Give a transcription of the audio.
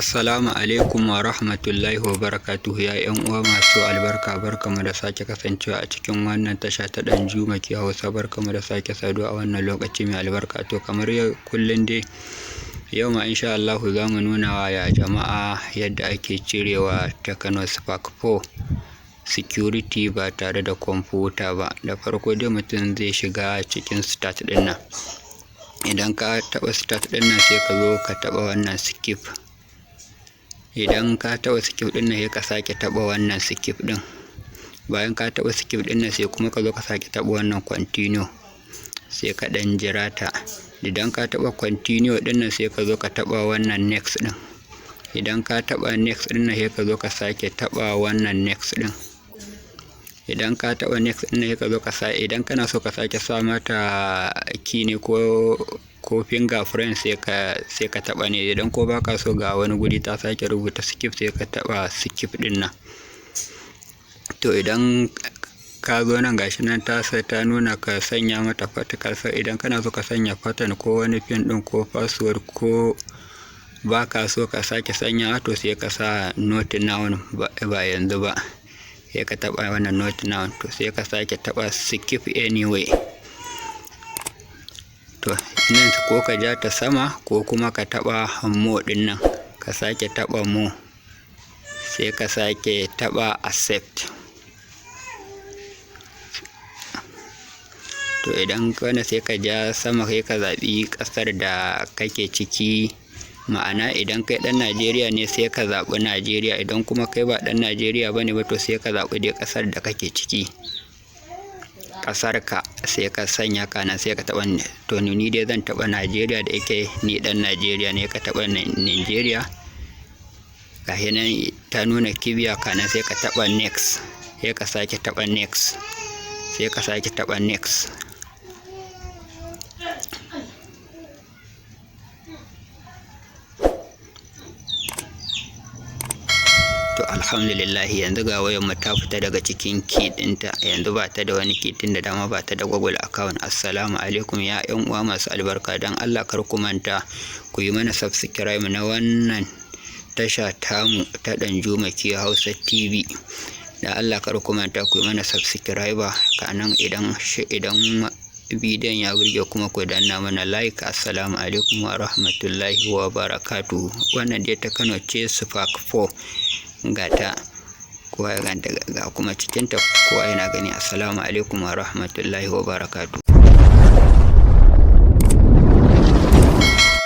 Assalamu alaikum wa rahmatullahi wa barakatuhu ya ƴan uwa masu albarka, barkamu da sake kasancewa a cikin wannan tasha ta Ɗanjuma Ke Hausa. Barkamu da sake saduwa a wannan lokaci mai albarka. To kamar yau kullum dai, yau ma insha Allah za mu nuna wa ya jama'a yadda ake cirewa Tecno Spark 4 security ba tare da kwamfuta ba. Da farko dai mutum zai shiga cikin start ɗin nan. Idan ka taɓa start ɗin nan sai ka zo ka taɓa wannan skip. Idan ka taɓa skip ɗin nan sai ka sake taɓa wannan skip ɗin. Bayan ka taɓa skip ɗin nan sai kuma ka zo ka sake taɓa wannan continue, sai ka ɗan jira ta. Idan ka taɓa continue ɗin nan sai ka zo ka taɓa wannan next ɗin. Idan ka taɓa next ɗin nan sai ka zo ka sake taɓa wannan next ɗin. Idan ka taɓa next ɗin nan sai ka zo ka sake, idan kana so ka sake sa mata key ne ko fingerprint sai ka taɓa ne. Idan ko baka so ga wani guri ta sake rubuta skip sai ka taɓa skip ɗin nan. To idan ka zo nan gashi nan ta nuna ka sanya mata particular. Idan kana so ka sanya pattern ko wani pin ɗin ko password ko baka so ka sake sanya, to sai ka sa not now ba yanzu ba, sai ka taɓa wannan not now, to sai ka sake taɓa skip anyway. To nan ko ka ja ta sama ko kuma ka taɓa more ɗin nan, ka sake taɓa more, sai ka sake taɓa accept. To idan kana sai ka ja sama sai ka zaɓi ƙasar da kake ciki, ma'ana idan kai ɗan Najeriya ne sai ka zaɓi Najeriya, idan kuma kai ba ɗan Najeriya ba ne ba to sai ka zaɓi dai ƙasar da kake ciki, ƙasarka sai ka sanya kana sai ka taɓa. To ni dai zan taɓa Najeriya da yake ni ɗan Najeriya ne, ka taɓa Najeriya. Gashi nan ta nuna kibiya, kana sai ka taɓa next, sai ka sake taɓa next, sai ka sake taɓa next. To alhamdulillah yanzu ga wayar mu ta fita daga cikin key ɗinta, yanzu ba ta da wani key tun da dama ba ta da Google account. Assalamu alaikum ya ƴan uwa masu albarka, dan Allah kar ku manta ku yi mana subscribe na wannan tasha tamu ta Ɗanjuma Ke Hausa TV. Da Allah kar ku manta ku yi mana subscriber, kanan idan bidiyon ya burge kuma ku danna mana like. Assalamu alaikum wa rahmatullahi wa barakatuhu. Wannan dai Tecno ce Spark 4 gata, kowa ya ganta ga kuma cikinta kowa yana gani. Assalamu alaikum wa rahmatullahi wa barakatuhu.